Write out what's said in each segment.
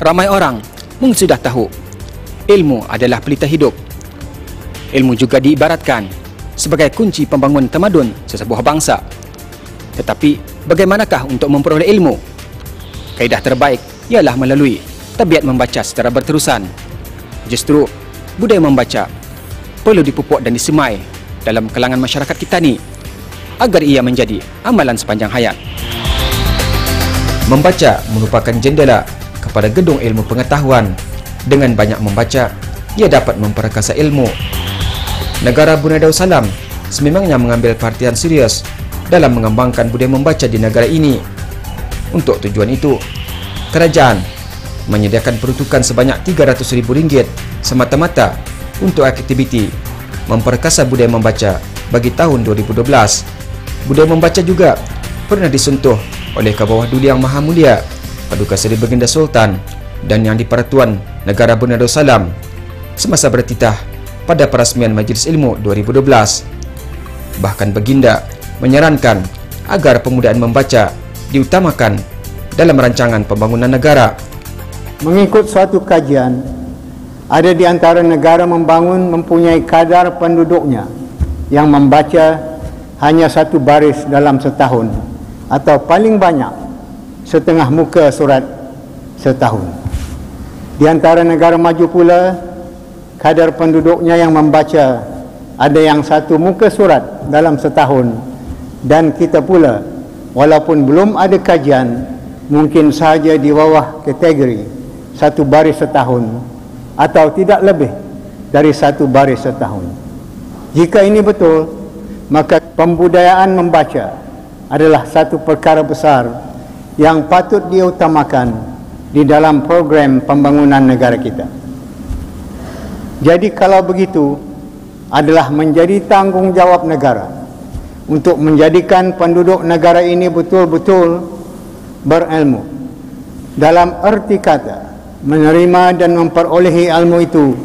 Ramai orang mungkin sudah tahu ilmu adalah pelita hidup. Ilmu juga diibaratkan sebagai kunci pembangunan tamadun sesebuah bangsa. Tetapi bagaimanakah untuk memperoleh ilmu? Kaedah terbaik ialah melalui tabiat membaca secara berterusan. Justru budaya membaca perlu dipupuk dan disemai dalam kalangan masyarakat kita ni agar ia menjadi amalan sepanjang hayat. Membaca merupakan jendela kepada gedung ilmu pengetahuan. Dengan banyak membaca, ia dapat memperkasa ilmu. Negara Brunei Darussalam sememangnya mengambil perhatian serius dalam mengembangkan budaya membaca di negara ini. Untuk tujuan itu, kerajaan menyediakan peruntukan sebanyak RM300,000 semata-mata untuk aktiviti memperkasa budaya membaca bagi tahun 2012. Budaya membaca juga pernah disentuh oleh Kebawah Duli Yang Maha Mulia Paduka Seri Baginda Sultan dan Yang di-Pertuan Negara Brunei Darussalam semasa bertitah pada perasmian Majlis Ilmu 2012. Bahkan Baginda menyarankan agar pemudaan membaca diutamakan dalam rancangan pembangunan negara. Mengikut suatu kajian, ada di antara negara mempunyai kadar penduduknya yang membaca hanya satu baris dalam setahun atau paling banyak setengah muka surat setahun. Di antara negara maju pula, kadar penduduknya yang membaca ada yang satu muka surat dalam setahun, dan kita pula walaupun belum ada kajian mungkin sahaja di bawah kategori satu baris setahun atau tidak lebih dari satu baris setahun. Jika ini betul, maka pembudayaan membaca adalah satu perkara besar yang patut diutamakan di dalam program pembangunan negara kita. Jadi kalau begitu, adalah menjadi tanggungjawab negara untuk menjadikan penduduk negara ini betul-betul berilmu. Dalam erti kata, menerima dan memperolehi ilmu itu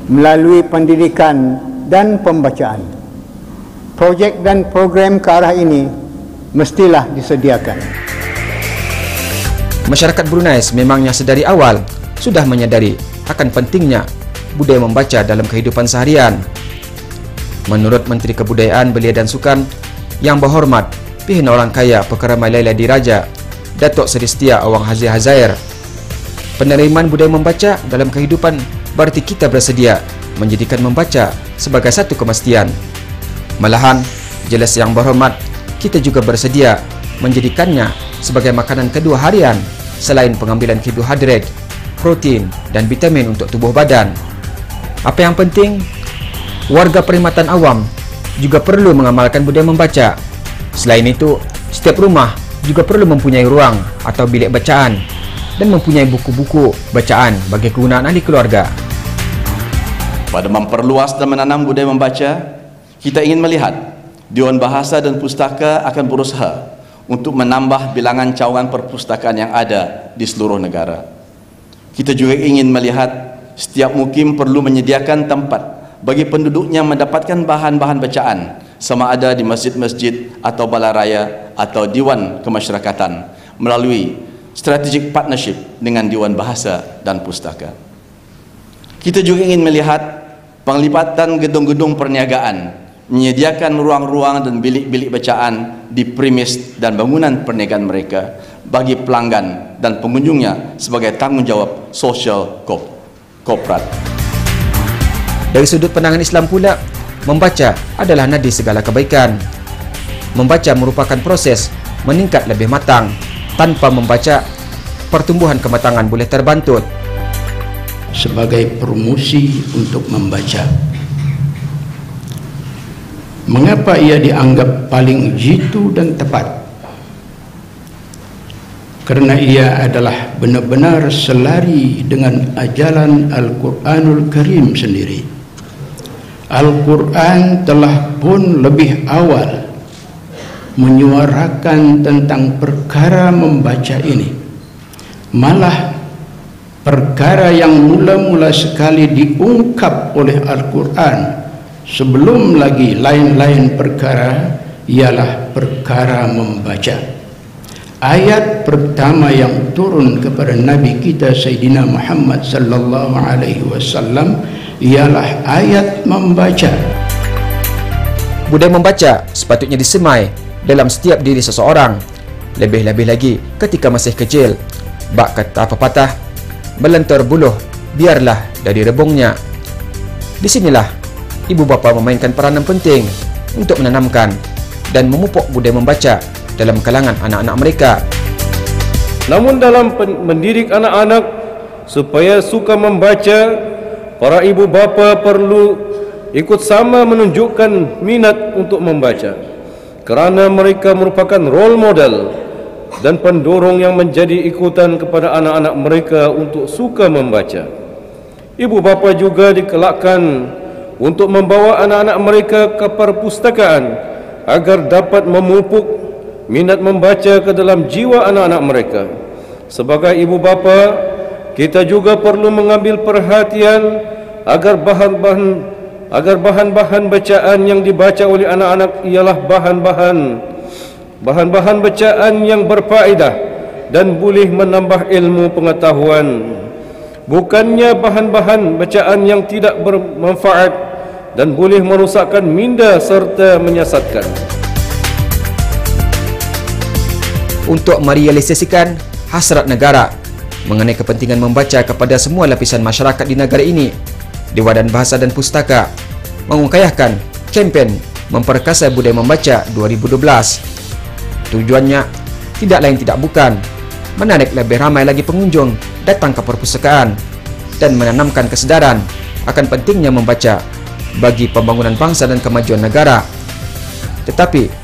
melalui pendidikan dan pembacaan. Projek dan program ke arah ini mestilah disediakan. Masyarakat Brunei memangnya sedari awal sudah menyadari akan pentingnya budaya membaca dalam kehidupan seharian. Menurut Menteri Kebudayaan, Belia dan Sukan Yang Berhormat Pihina Orang Kaya Perkara Laila Diraja, Datuk Seri Setia Awang Haji Hazair, penerimaan budaya membaca dalam kehidupan berarti kita bersedia menjadikan membaca sebagai satu kemestian. Malahan, jelas Yang Berhormat, kita juga bersedia menjadikannya sebagai makanan kedua harian selain pengambilan karbohidrat, protein dan vitamin untuk tubuh badan. Apa yang penting, warga perkhidmatan awam juga perlu mengamalkan budaya membaca. Selain itu, setiap rumah juga perlu mempunyai ruang atau bilik bacaan dan mempunyai buku-buku bacaan bagi kegunaan ahli keluarga. Pada memperluas dan menanam budaya membaca, kita ingin melihat Dewan Bahasa dan Pustaka akan berusaha untuk menambah bilangan cawangan perpustakaan yang ada di seluruh negara. Kita juga ingin melihat setiap mukim perlu menyediakan tempat bagi penduduknya mendapatkan bahan-bahan bacaan, sama ada di masjid-masjid atau balaraya atau Dewan Kemasyarakatan melalui strategic partnership dengan Dewan Bahasa dan Pustaka. Kita juga ingin melihat penglibatan gedung-gedung perniagaan, menyediakan ruang-ruang dan bilik-bilik bacaan di premis dan bangunan perniagaan mereka bagi pelanggan dan pengunjungnya sebagai tanggungjawab sosial korporat. Dari sudut pandangan Islam pula, membaca adalah nadi segala kebaikan. Membaca merupakan proses meningkat lebih matang. Tanpa membaca, pertumbuhan kematangan boleh terbantut. Sebagai promosi untuk membaca, mengapa ia dianggap paling jitu dan tepat? Karena ia adalah benar-benar selari dengan ajaran Al-Quranul Karim sendiri. Al-Quran telah pun lebih awal menyuarakan tentang perkara membaca ini. Malah perkara yang mula-mula sekali diungkap oleh Al-Quran sebelum lagi lain-lain perkara ialah perkara membaca. ayat pertama yang turun kepada Nabi kita Sayyidina Muhammad sallallahu alaihi wasallam ialah ayat membaca. Budaya membaca sepatutnya disemai dalam setiap diri seseorang, lebih-lebih lagi ketika masih kecil. Bak kata pepatah, melentur buluh biarlah dari rebungnya. Disinilah ibu bapa memainkan peranan penting untuk menanamkan dan memupuk budaya membaca dalam kalangan anak-anak mereka. Namun dalam mendidik anak-anak supaya suka membaca, para ibu bapa perlu ikut sama menunjukkan minat untuk membaca, kerana mereka merupakan role model dan pendorong yang menjadi ikutan kepada anak-anak mereka untuk suka membaca. Ibu bapa juga dikelakkan untuk membawa anak-anak mereka ke perpustakaan agar dapat memupuk minat membaca ke dalam jiwa anak-anak mereka. Sebagai ibu bapa, kita juga perlu mengambil perhatian agar bahan-bahan bacaan yang dibaca oleh anak-anak ialah bahan-bahan bacaan yang berfaedah dan boleh menambah ilmu pengetahuan, bukannya bahan-bahan bacaan yang tidak bermanfaat dan boleh merosakkan minda serta menyesatkan. Untuk merealisasikan hasrat negara mengenai kepentingan membaca kepada semua lapisan masyarakat di negara ini, Dewan Bahasa dan Pustaka mengungkayahkan kempen Memperkasa Budaya Membaca 2012. Tujuannya tidak lain tidak bukan menarik lebih ramai lagi pengunjung datang ke perpustakaan dan menanamkan kesedaran akan pentingnya membaca bagi pembangunan bangsa dan kemajuan negara. Tetapi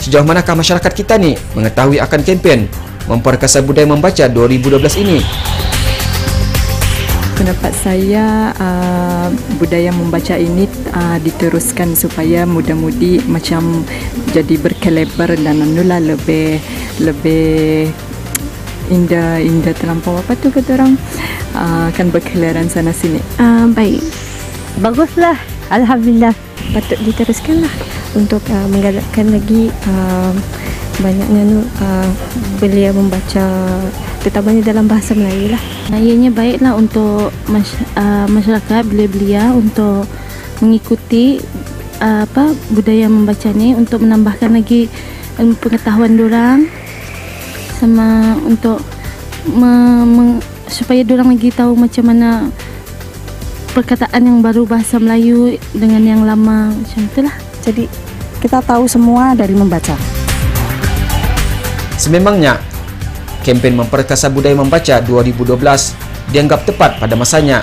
sejauh manakah masyarakat kita ni mengetahui akan kempen Memperkasa Budaya Membaca 2012 ini? Pendapat saya, budaya membaca ini diteruskan supaya muda-mudi macam jadi berkelebar dan anulah lebih indah terlampau apa tu kata orang, akan berkeliaran sana sini. Baik, baguslah, alhamdulillah, patut diteruskanlah untuk menggalakkan lagi banyaknya belia membaca, terutamanya dalam bahasa Melayu lah. Ianya baiklah untuk masyarakat belia-belia untuk mengikuti budaya membaca ni untuk menambahkan lagi ilmu pengetahuan diorang, sama untuk supaya diorang lagi tahu macam mana perkataan yang baru bahasa Melayu dengan yang lama, macam itulah. Jadi kita tahu semua dari membaca. Sememangnya, kempen Memperkasa Budaya Membaca 2012 dianggap tepat pada masanya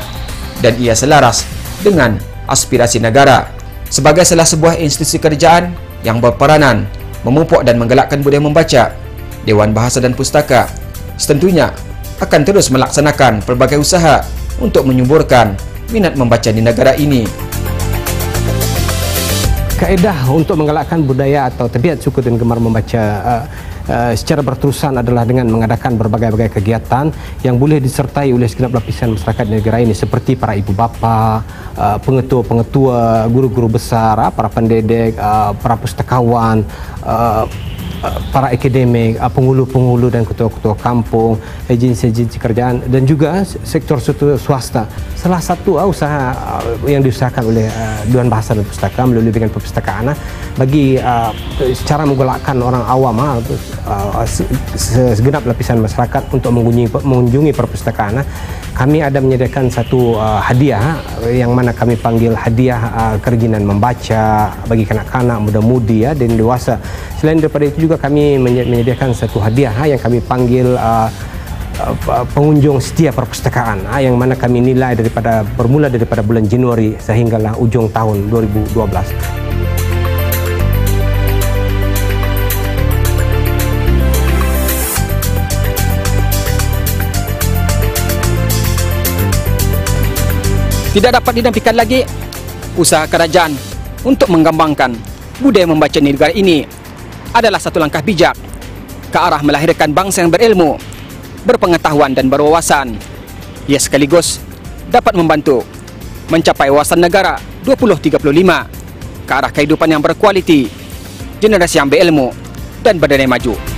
dan ia selaras dengan aspirasi negara. Sebagai salah sebuah institusi kerajaan yang berperanan memupuk dan menggalakkan budaya membaca, Dewan Bahasa dan Pustaka setentunya akan terus melaksanakan pelbagai usaha untuk menyuburkan minat membaca di negara ini. Kaedah untuk menggalakkan budaya atau tabiat suka dan gemar membaca secara berterusan adalah dengan mengadakan berbagai-bagai kegiatan yang boleh disertai oleh segenap lapisan masyarakat di negara ini, seperti para ibu bapa, pengetua-pengetua, guru-guru besar, para pendidik, para pustakawan, para akademik, penghulu-penghulu dan ketua-ketua kampung, agensi-agensi kerajaan dan juga sektor-sektor swasta. Salah satu usaha yang diusahakan oleh Dewan Bahasa dan Pustaka melalui Bidang Perpustakaan bagi secara menggalakkan orang awam, segenap lapisan masyarakat untuk mengunjungi perpustakaan. Kami ada menyediakan satu hadiah yang mana kami panggil hadiah kerajinan membaca bagi kanak-kanak, muda-mudi dan dewasa. Selain daripada itu juga kami menyediakan satu hadiah yang kami panggil pengunjung setia perpustakaan, yang mana kami nilai bermula daripada bulan Januari sehinggalah ujung tahun 2012. Tidak dapat dinafikan lagi usaha kerajaan untuk mengembangkan budaya membaca di negara ini adalah satu langkah bijak ke arah melahirkan bangsa yang berilmu, berpengetahuan dan berwawasan. Ia sekaligus dapat membantu mencapai wawasan negara 2035 ke arah kehidupan yang berkualiti, generasi yang berilmu dan berdaya maju.